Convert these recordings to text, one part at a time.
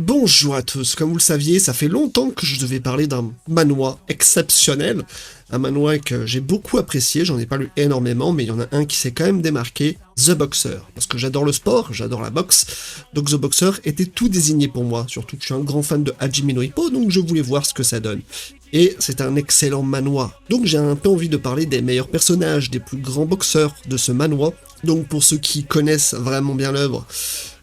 Bonjour à tous, comme vous le saviez, ça fait longtemps que je devais parler d'un manhwa exceptionnel, un manhwa que j'ai beaucoup apprécié, j'en ai pas lu énormément, mais il y en a un qui s'est quand même démarqué, The Boxer, parce que j'adore le sport, j'adore la boxe, donc The Boxer était tout désigné pour moi, surtout que je suis un grand fan de Hajime no Ippo, donc je voulais voir ce que ça donne. Et c'est un excellent manhwa, donc j'ai un peu envie de parler des meilleurs personnages, des plus grands boxeurs de ce manhwa, donc pour ceux qui connaissent vraiment bien l'œuvre,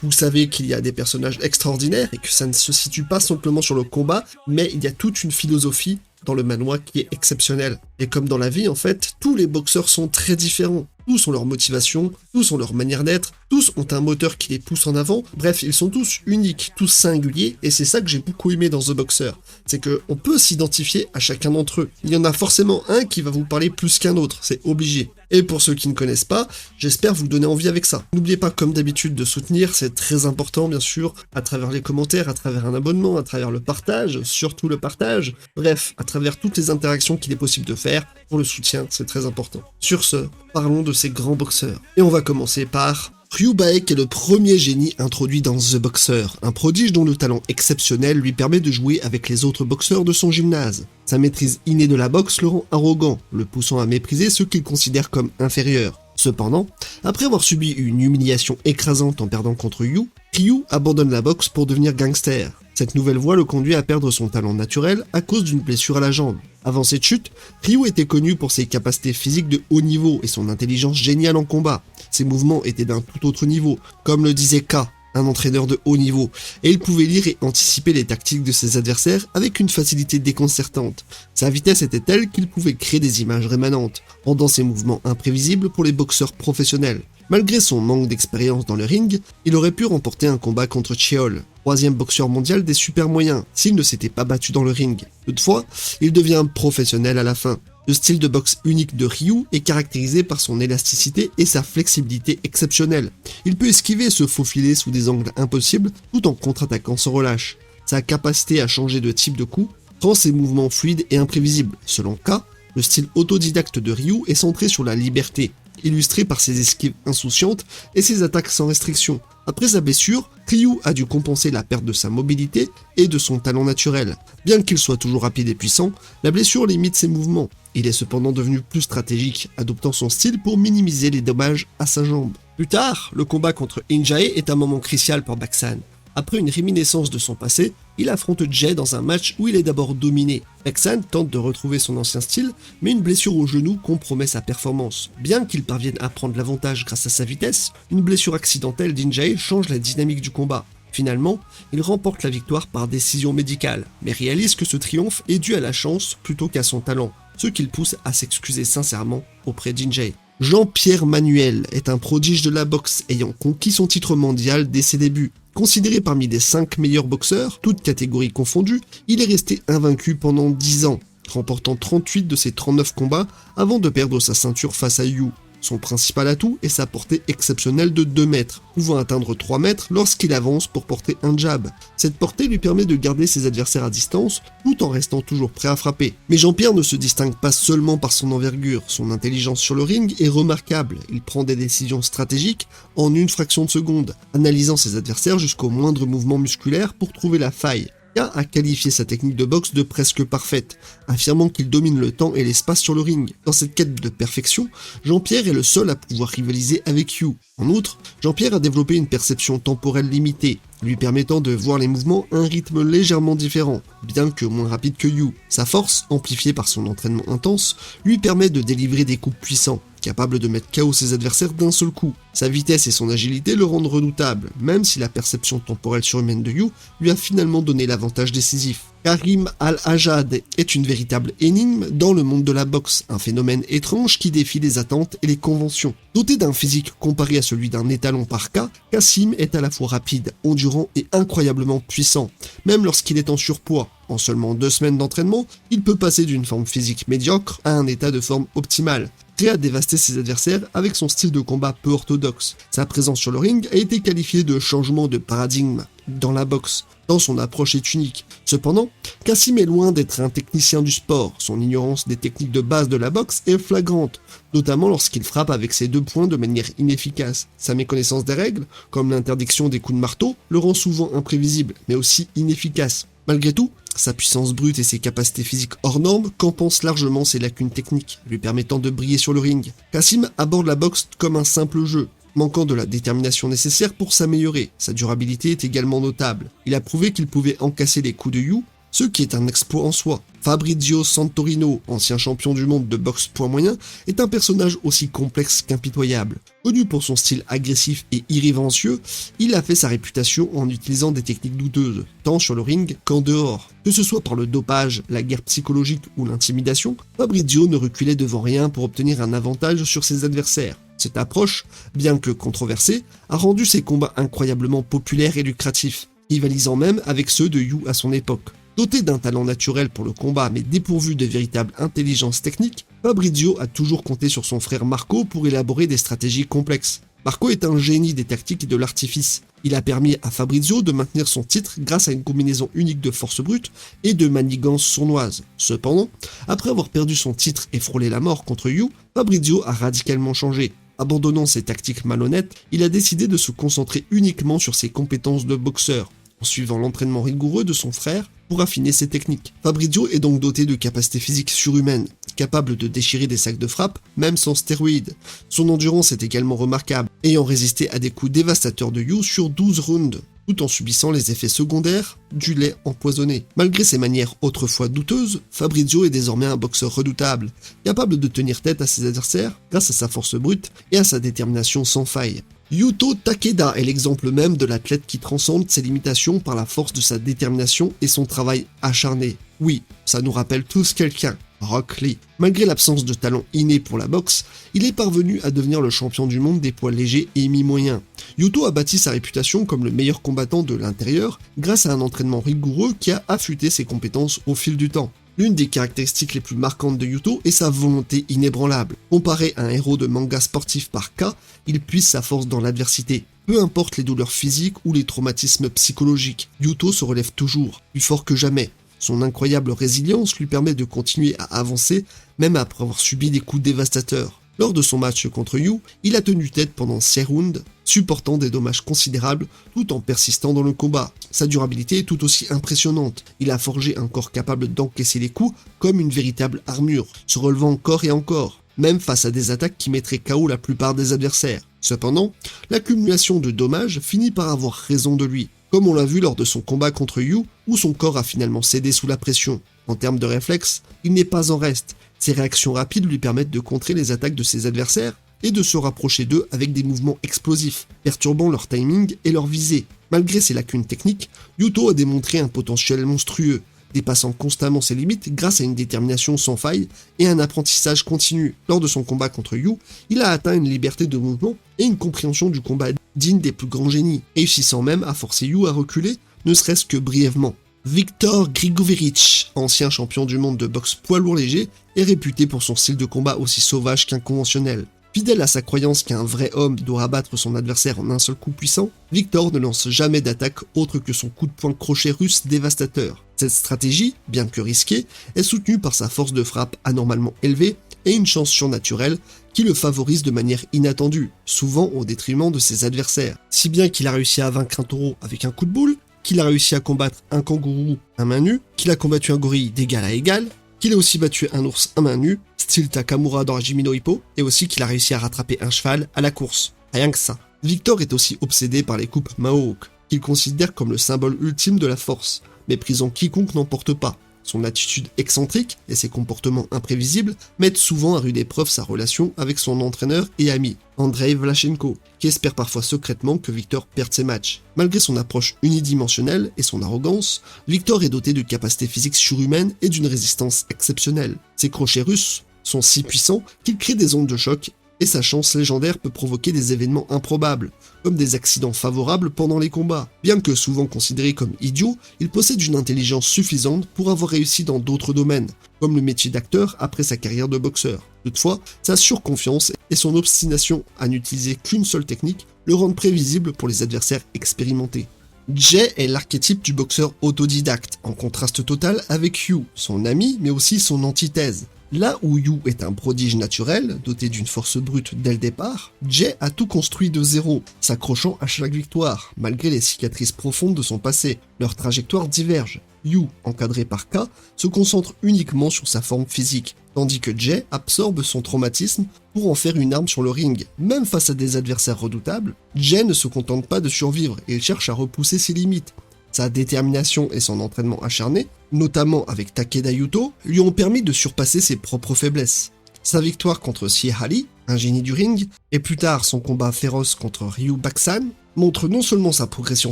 vous savez qu'il y a des personnages extraordinaires et que ça ne se situe pas simplement sur le combat, mais il y a toute une philosophie dans le manhwa qui est exceptionnelle. Et comme dans la vie, en fait, tous les boxeurs sont très différents. Tous ont leur motivation, tous ont leur manière d'être, tous ont un moteur qui les pousse en avant. Bref, ils sont tous uniques, tous singuliers, et c'est ça que j'ai beaucoup aimé dans The Boxer. C'est qu'on peut s'identifier à chacun d'entre eux. Il y en a forcément un qui va vous parler plus qu'un autre, c'est obligé. Et pour ceux qui ne connaissent pas, j'espère vous donner envie avec ça. N'oubliez pas, comme d'habitude, de soutenir, c'est très important, bien sûr, à travers les commentaires, à travers un abonnement, à travers le partage, surtout le partage, bref, à travers toutes les interactions qu'il est possible de faire pour le soutien, c'est très important. Sur ce, parlons de ces grands boxeurs. Et on va commencer par Ryubaek est le premier génie introduit dans The Boxer, un prodige dont le talent exceptionnel lui permet de jouer avec les autres boxeurs de son gymnase. Sa maîtrise innée de la boxe le rend arrogant, le poussant à mépriser ceux qu'il considère comme inférieurs. Cependant, après avoir subi une humiliation écrasante en perdant contre Yu, Ryu abandonne la boxe pour devenir gangster. Cette nouvelle voie le conduit à perdre son talent naturel à cause d'une blessure à la jambe. Avant cette chute, Ryu était connu pour ses capacités physiques de haut niveau et son intelligence géniale en combat. Ses mouvements étaient d'un tout autre niveau, comme le disait K, un entraîneur de haut niveau, et il pouvait lire et anticiper les tactiques de ses adversaires avec une facilité déconcertante. Sa vitesse était telle qu'il pouvait créer des images rémanentes, rendant ses mouvements imprévisibles pour les boxeurs professionnels. Malgré son manque d'expérience dans le ring, il aurait pu remporter un combat contre Cheol, troisième boxeur mondial des super moyens, s'il ne s'était pas battu dans le ring. Toutefois, il devient professionnel à la fin. Le style de boxe unique de Ryu est caractérisé par son élasticité et sa flexibilité exceptionnelle. Il peut esquiver et se faufiler sous des angles impossibles tout en contre-attaquant sans relâche. Sa capacité à changer de type de coup rend ses mouvements fluides et imprévisibles. Selon K, le style autodidacte de Ryu est centré sur la liberté, illustré par ses esquives insouciantes et ses attaques sans restriction. Après sa blessure, Ryu a dû compenser la perte de sa mobilité et de son talent naturel. Bien qu'il soit toujours rapide et puissant, la blessure limite ses mouvements. Il est cependant devenu plus stratégique, adoptant son style pour minimiser les dommages à sa jambe. Plus tard, le combat contre Injae est un moment crucial pour Baeksan. Après une réminiscence de son passé, il affronte Jay dans un match où il est d'abord dominé. Baeksan tente de retrouver son ancien style, mais une blessure au genou compromet sa performance. Bien qu'il parvienne à prendre l'avantage grâce à sa vitesse, une blessure accidentelle d'Injae change la dynamique du combat. Finalement, il remporte la victoire par décision médicale, mais réalise que ce triomphe est dû à la chance plutôt qu'à son talent, ce qui le pousse à s'excuser sincèrement auprès d'Injae. Jean-Pierre Manuel est un prodige de la boxe ayant conquis son titre mondial dès ses débuts. Considéré parmi les 5 meilleurs boxeurs, toutes catégories confondues, il est resté invaincu pendant 10 ans, remportant 38 de ses 39 combats avant de perdre sa ceinture face à Yu. Son principal atout est sa portée exceptionnelle de 2 mètres, pouvant atteindre 3 mètres lorsqu'il avance pour porter un jab. Cette portée lui permet de garder ses adversaires à distance, tout en restant toujours prêt à frapper. Mais Jean-Pierre ne se distingue pas seulement par son envergure, son intelligence sur le ring est remarquable. Il prend des décisions stratégiques en une fraction de seconde, analysant ses adversaires jusqu'au moindre mouvement musculaire pour trouver la faille. K a qualifié sa technique de boxe de presque parfaite, affirmant qu'il domine le temps et l'espace sur le ring. Dans cette quête de perfection, Jean-Pierre est le seul à pouvoir rivaliser avec Yu. En outre, Jean-Pierre a développé une perception temporelle limitée, lui permettant de voir les mouvements à un rythme légèrement différent, bien que moins rapide que Yu. Sa force, amplifiée par son entraînement intense, lui permet de délivrer des coups puissants, capable de mettre KO ses adversaires d'un seul coup. Sa vitesse et son agilité le rendent redoutable, même si la perception temporelle surhumaine de Yu lui a finalement donné l'avantage décisif. Karim Al-Hajjad est une véritable énigme dans le monde de la boxe, un phénomène étrange qui défie les attentes et les conventions. Doté d'un physique comparé à celui d'un étalon par K, Kassim est à la fois rapide, endurant et incroyablement puissant, même lorsqu'il est en surpoids. En seulement 2 semaines d'entraînement, il peut passer d'une forme physique médiocre à un état de forme optimal, prêt à dévaster ses adversaires avec son style de combat peu orthodoxe. Sa présence sur le ring a été qualifiée de changement de paradigme. dans la boxe, tant son approche est unique. Cependant, Kassim est loin d'être un technicien du sport, son ignorance des techniques de base de la boxe est flagrante, notamment lorsqu'il frappe avec ses 2 poings de manière inefficace. Sa méconnaissance des règles, comme l'interdiction des coups de marteau, le rend souvent imprévisible, mais aussi inefficace. Malgré tout, sa puissance brute et ses capacités physiques hors normes compensent largement ses lacunes techniques, lui permettant de briller sur le ring. Kassim aborde la boxe comme un simple jeu, manquant de la détermination nécessaire pour s'améliorer. Sa durabilité est également notable. Il a prouvé qu'il pouvait encasser les coups de Yu, ce qui est un exploit en soi. Fabrizio Santorino, ancien champion du monde de boxe poids moyen, est un personnage aussi complexe qu'impitoyable. Connu pour son style agressif et irrévérencieux, il a fait sa réputation en utilisant des techniques douteuses, tant sur le ring qu'en dehors. Que ce soit par le dopage, la guerre psychologique ou l'intimidation, Fabrizio ne reculait devant rien pour obtenir un avantage sur ses adversaires. Cette approche, bien que controversée, a rendu ses combats incroyablement populaires et lucratifs, rivalisant même avec ceux de Yu à son époque. Doté d'un talent naturel pour le combat mais dépourvu de véritable intelligence technique, Fabrizio a toujours compté sur son frère Marco pour élaborer des stratégies complexes. Marco est un génie des tactiques et de l'artifice. Il a permis à Fabrizio de maintenir son titre grâce à une combinaison unique de force brute et de manigances sournoises. Cependant, après avoir perdu son titre et frôlé la mort contre Yu, Fabrizio a radicalement changé. Abandonnant ses tactiques malhonnêtes, il a décidé de se concentrer uniquement sur ses compétences de boxeur, en suivant l'entraînement rigoureux de son frère pour affiner ses techniques. Fabrizio est donc doté de capacités physiques surhumaines, capable de déchirer des sacs de frappe, même sans stéroïdes. Son endurance est également remarquable, ayant résisté à des coups dévastateurs de Yu sur 12 rounds, tout en subissant les effets secondaires du lait empoisonné. Malgré ses manières autrefois douteuses, Fabrizio est désormais un boxeur redoutable, capable de tenir tête à ses adversaires grâce à sa force brute et à sa détermination sans faille. Yuto Takeda est l'exemple même de l'athlète qui transcende ses limitations par la force de sa détermination et son travail acharné. Oui, ça nous rappelle tous quelqu'un, Rock Lee. Malgré l'absence de talent inné pour la boxe, il est parvenu à devenir le champion du monde des poids légers et mi-moyens. Yuto a bâti sa réputation comme le meilleur combattant de l'intérieur grâce à un entraînement rigoureux qui a affûté ses compétences au fil du temps. L'une des caractéristiques les plus marquantes de Yuto est sa volonté inébranlable. Comparé à un héros de manga sportif par cas, il puise sa force dans l'adversité. Peu importe les douleurs physiques ou les traumatismes psychologiques, Yuto se relève toujours, plus fort que jamais. Son incroyable résilience lui permet de continuer à avancer, même après avoir subi des coups dévastateurs. Lors de son match contre Yu, il a tenu tête pendant 6 rounds, supportant des dommages considérables tout en persistant dans le combat. Sa durabilité est tout aussi impressionnante. Il a forgé un corps capable d'encaisser les coups comme une véritable armure, se relevant encore et encore, même face à des attaques qui mettraient KO la plupart des adversaires. Cependant, l'accumulation de dommages finit par avoir raison de lui, comme on l'a vu lors de son combat contre Yu, où son corps a finalement cédé sous la pression. En termes de réflexes, il n'est pas en reste. Ses réactions rapides lui permettent de contrer les attaques de ses adversaires et de se rapprocher d'eux avec des mouvements explosifs, perturbant leur timing et leur visée. Malgré ses lacunes techniques, Yuto a démontré un potentiel monstrueux, dépassant constamment ses limites grâce à une détermination sans faille et un apprentissage continu. Lors de son combat contre Yu, il a atteint une liberté de mouvement et une compréhension du combat digne des plus grands génies, réussissant même à forcer Yu à reculer, ne serait-ce que brièvement. Viktor Grigorovich, ancien champion du monde de boxe poids lourd léger, est réputé pour son style de combat aussi sauvage qu'inconventionnel. Fidèle à sa croyance qu'un vrai homme doit abattre son adversaire en un seul coup puissant, Viktor ne lance jamais d'attaque autre que son coup de poing crochet russe dévastateur. Cette stratégie, bien que risquée, est soutenue par sa force de frappe anormalement élevée et une chance surnaturelle qui le favorise de manière inattendue, souvent au détriment de ses adversaires. Si bien qu'il a réussi à vaincre un taureau avec un coup de boule, qu'il a réussi à combattre un kangourou à main nue, qu'il a combattu un gorille d'égal à égal, qu'il a aussi battu un ours à main nue, style Takamura dans Hajime no Ippo, et aussi qu'il a réussi à rattraper un cheval à la course. Rien que ça. Viktor est aussi obsédé par les coupes Mahawk, qu'il considère comme le symbole ultime de la force, méprisant quiconque n'en porte pas. Son attitude excentrique et ses comportements imprévisibles mettent souvent à rude épreuve sa relation avec son entraîneur et ami, Andrei Vlachenko, qui espère parfois secrètement que Viktor perde ses matchs. Malgré son approche unidimensionnelle et son arrogance, Viktor est doté de capacités physiques surhumaines et d'une résistance exceptionnelle. Ses crochets russes sont si puissants qu'ils créent des ondes de choc et sa chance légendaire peut provoquer des événements improbables, comme des accidents favorables pendant les combats. Bien que souvent considéré comme idiot, il possède une intelligence suffisante pour avoir réussi dans d'autres domaines, comme le métier d'acteur après sa carrière de boxeur. Toutefois, sa surconfiance et son obstination à n'utiliser qu'une seule technique le rendent prévisible pour les adversaires expérimentés. Jay est l'archétype du boxeur autodidacte, en contraste total avec Yu, son ami mais aussi son antithèse. Là où Yu est un prodige naturel, doté d'une force brute dès le départ, Jay a tout construit de zéro, s'accrochant à chaque victoire, malgré les cicatrices profondes de son passé. Leurs trajectoires divergent. Yu, encadré par K, se concentre uniquement sur sa forme physique, tandis que Jay absorbe son traumatisme pour en faire une arme sur le ring. Même face à des adversaires redoutables, Jay ne se contente pas de survivre et il cherche à repousser ses limites. Sa détermination et son entraînement acharné, notamment avec Takeda Yuto, lui ont permis de surpasser ses propres faiblesses. Sa victoire contre Siehali, un génie du ring, et plus tard son combat féroce contre Ryu Baksan, montre non seulement sa progression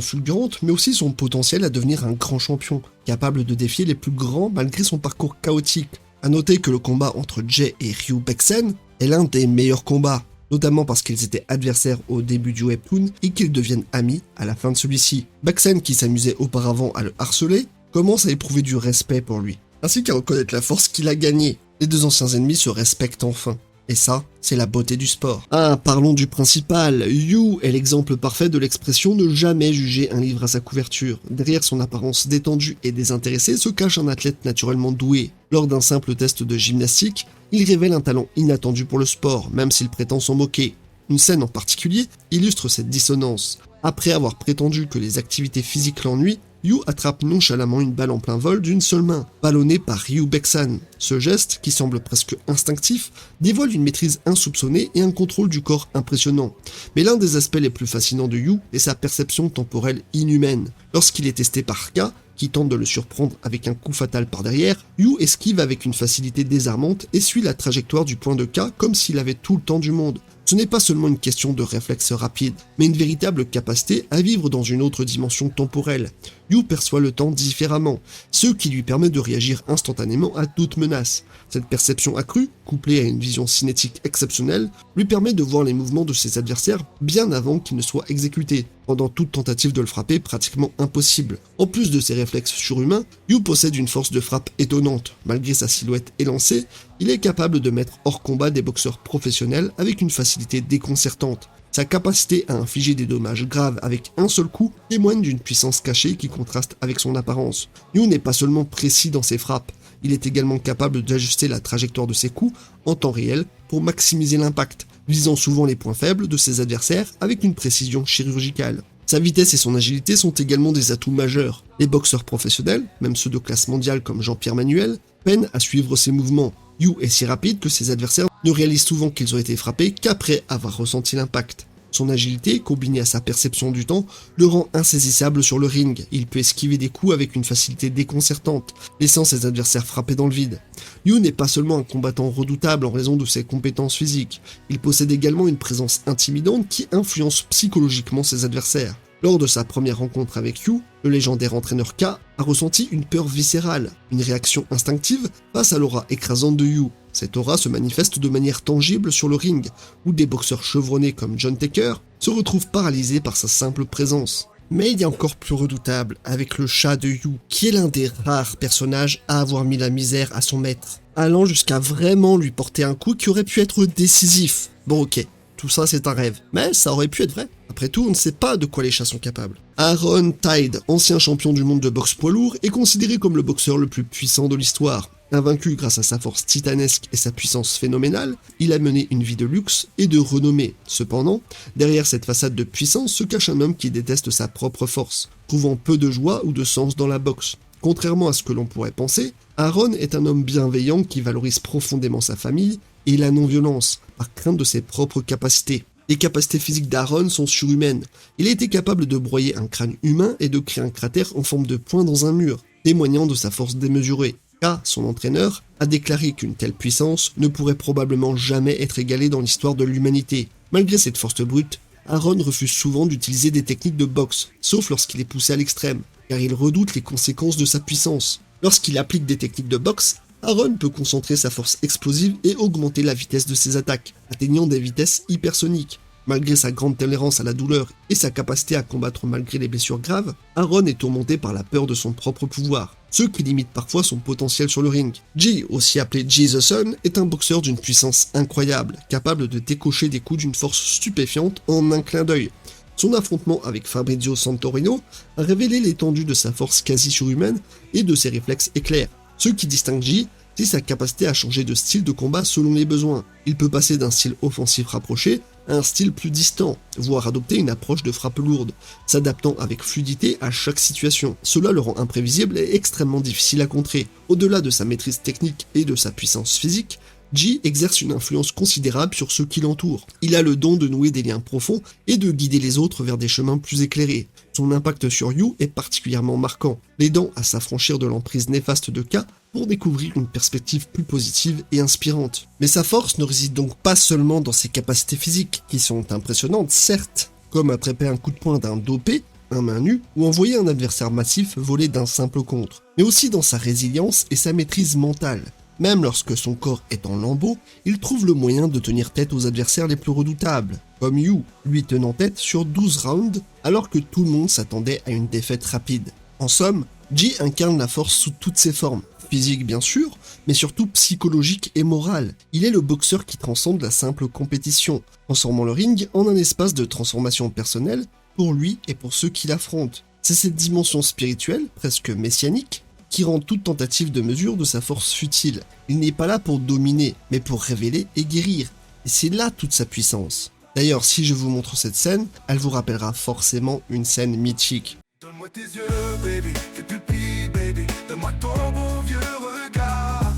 fulgurante, mais aussi son potentiel à devenir un grand champion, capable de défier les plus grands malgré son parcours chaotique. A noter que le combat entre Jay et Ryu Baksan est l'un des meilleurs combats, notamment parce qu'ils étaient adversaires au début du webtoon et qu'ils deviennent amis à la fin de celui-ci. Baksan, qui s'amusait auparavant à le harceler, commence à éprouver du respect pour lui, ainsi qu'à reconnaître la force qu'il a gagnée. Les deux anciens ennemis se respectent enfin. Et ça, c'est la beauté du sport. Ah, parlons du principal. Yu est l'exemple parfait de l'expression ne jamais juger un livre à sa couverture. Derrière son apparence détendue et désintéressée se cache un athlète naturellement doué. Lors d'un simple test de gymnastique, il révèle un talent inattendu pour le sport, même s'il prétend s'en moquer. Une scène en particulier illustre cette dissonance. Après avoir prétendu que les activités physiques l'ennuient, Yu attrape nonchalamment une balle en plein vol d'une seule main, ballonnée par Ryu Baksan. Ce geste, qui semble presque instinctif, dévoile une maîtrise insoupçonnée et un contrôle du corps impressionnant. Mais l'un des aspects les plus fascinants de Yu est sa perception temporelle inhumaine. Lorsqu'il est testé par K, qui tente de le surprendre avec un coup fatal par derrière, Yu esquive avec une facilité désarmante et suit la trajectoire du point de K comme s'il avait tout le temps du monde. Ce n'est pas seulement une question de réflexe rapide, mais une véritable capacité à vivre dans une autre dimension temporelle. Yu perçoit le temps différemment, ce qui lui permet de réagir instantanément à toute menace. Cette perception accrue, couplée à une vision cinétique exceptionnelle, lui permet de voir les mouvements de ses adversaires bien avant qu'ils ne soient exécutés, rendant toute tentative de le frapper pratiquement impossible. En plus de ses réflexes surhumains, Yu possède une force de frappe étonnante. Malgré sa silhouette élancée, il est capable de mettre hors combat des boxeurs professionnels avec une facilité déconcertante. Sa capacité à infliger des dommages graves avec un seul coup témoigne d'une puissance cachée qui contraste avec son apparence. Yu n'est pas seulement précis dans ses frappes, il est également capable d'ajuster la trajectoire de ses coups en temps réel pour maximiser l'impact, visant souvent les points faibles de ses adversaires avec une précision chirurgicale. Sa vitesse et son agilité sont également des atouts majeurs. Les boxeurs professionnels, même ceux de classe mondiale comme Jean-Pierre Manuel, peinent à suivre ses mouvements. Yu est si rapide que ses adversaires ne réalisent souvent qu'ils ont été frappés qu'après avoir ressenti l'impact. Son agilité, combinée à sa perception du temps, le rend insaisissable sur le ring. Il peut esquiver des coups avec une facilité déconcertante, laissant ses adversaires frapper dans le vide. Yu n'est pas seulement un combattant redoutable en raison de ses compétences physiques, il possède également une présence intimidante qui influence psychologiquement ses adversaires. Lors de sa première rencontre avec Yu, le légendaire entraîneur K a ressenti une peur viscérale, une réaction instinctive face à l'aura écrasante de Yu. Cette aura se manifeste de manière tangible sur le ring, où des boxeurs chevronnés comme John Taker se retrouvent paralysés par sa simple présence. Mais il y a encore plus redoutable avec le chat de Yu, qui est l'un des rares personnages à avoir mis la misère à son maître, allant jusqu'à vraiment lui porter un coup qui aurait pu être décisif. Bon ok, tout ça c'est un rêve, mais ça aurait pu être vrai. Après tout, on ne sait pas de quoi les chats sont capables. Aaron Tide, ancien champion du monde de boxe poids lourd, est considéré comme le boxeur le plus puissant de l'histoire. Invaincu grâce à sa force titanesque et sa puissance phénoménale, il a mené une vie de luxe et de renommée. Cependant, derrière cette façade de puissance se cache un homme qui déteste sa propre force, trouvant peu de joie ou de sens dans la boxe. Contrairement à ce que l'on pourrait penser, Aaron est un homme bienveillant qui valorise profondément sa famille et la non-violence, par crainte de ses propres capacités. Les capacités physiques d'Aaron sont surhumaines. Il a été capable de broyer un crâne humain et de créer un cratère en forme de poing dans un mur, témoignant de sa force démesurée. K, son entraîneur, a déclaré qu'une telle puissance ne pourrait probablement jamais être égalée dans l'histoire de l'humanité. Malgré cette force brute, Aaron refuse souvent d'utiliser des techniques de boxe, sauf lorsqu'il est poussé à l'extrême, car il redoute les conséquences de sa puissance. Lorsqu'il applique des techniques de boxe, Aaron peut concentrer sa force explosive et augmenter la vitesse de ses attaques, atteignant des vitesses hypersoniques. Malgré sa grande tolérance à la douleur et sa capacité à combattre malgré les blessures graves, Aaron est tourmenté par la peur de son propre pouvoir, ce qui limite parfois son potentiel sur le ring. G, aussi appelé G the Sun, est un boxeur d'une puissance incroyable, capable de décocher des coups d'une force stupéfiante en un clin d'œil. Son affrontement avec Fabrizio Santorino a révélé l'étendue de sa force quasi surhumaine et de ses réflexes éclairs. Ce qui distingue G, c'est sa capacité à changer de style de combat selon les besoins. Il peut passer d'un style offensif rapproché à un style plus distant, voire adopter une approche de frappe lourde, s'adaptant avec fluidité à chaque situation. Cela le rend imprévisible et extrêmement difficile à contrer. Au-delà de sa maîtrise technique et de sa puissance physique, G exerce une influence considérable sur ceux qui l'entourent. Il a le don de nouer des liens profonds et de guider les autres vers des chemins plus éclairés. Son impact sur Yu est particulièrement marquant, l'aidant à s'affranchir de l'emprise néfaste de K pour découvrir une perspective plus positive et inspirante. Mais sa force ne réside donc pas seulement dans ses capacités physiques, qui sont impressionnantes certes, comme attraper un coup de poing d'un dopé, un main nue, ou envoyer un adversaire massif volé d'un simple contre, mais aussi dans sa résilience et sa maîtrise mentale. Même lorsque son corps est en lambeaux, il trouve le moyen de tenir tête aux adversaires les plus redoutables, comme Yu, lui tenant tête sur 12 rounds alors que tout le monde s'attendait à une défaite rapide. En somme, G incarne la force sous toutes ses formes, physique bien sûr, mais surtout psychologique et morale. Il est le boxeur qui transcende la simple compétition, transformant le ring en un espace de transformation personnelle pour lui et pour ceux qui l'affrontent. C'est cette dimension spirituelle, presque messianique, qui rend toute tentative de mesure de sa force futile. Il n'est pas là pour dominer, mais pour révéler et guérir. Et c'est là toute sa puissance. D'ailleurs, si je vous montre cette scène, elle vous rappellera forcément une scène mythique. Donne-moi tes yeux, baby, tes pupilles, baby. Donne-moi ton beau vieux regard,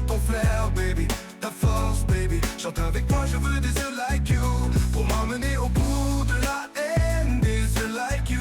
ton flair, baby, ta force, baby. Chante avec moi, je veux des yeux like you, pour m'emmener au bout de la haine, des yeux like you.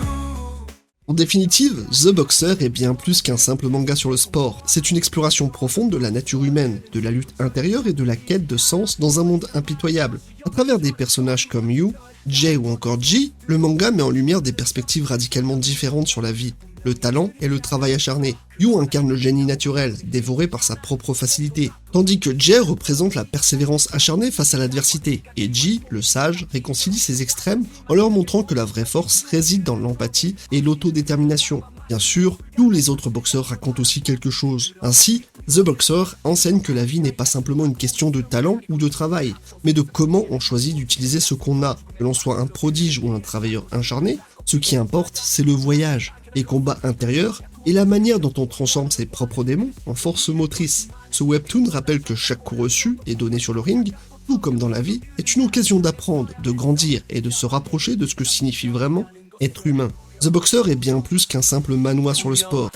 En définitive, The Boxer est bien plus qu'un simple manga sur le sport. C'est une exploration profonde de la nature humaine, de la lutte intérieure et de la quête de sens dans un monde impitoyable. À travers des personnages comme Yu, Jay ou encore G, le manga met en lumière des perspectives radicalement différentes sur la vie, le talent et le travail acharné. Yu incarne le génie naturel, dévoré par sa propre facilité, tandis que Jay représente la persévérance acharnée face à l'adversité, et G, le sage, réconcilie ces extrêmes en leur montrant que la vraie force réside dans l'empathie et l'autodétermination. Bien sûr, tous les autres boxeurs racontent aussi quelque chose. Ainsi, The Boxer enseigne que la vie n'est pas simplement une question de talent ou de travail, mais de comment on choisit d'utiliser ce qu'on a. Que l'on soit un prodige ou un travailleur acharné, ce qui importe, c'est le voyage, les combats intérieurs et la manière dont on transforme ses propres démons en force motrice. Ce webtoon rappelle que chaque coup reçu et donné sur le ring, tout comme dans la vie, est une occasion d'apprendre, de grandir et de se rapprocher de ce que signifie vraiment être humain. The Boxer est bien plus qu'un simple manoir sur le sport.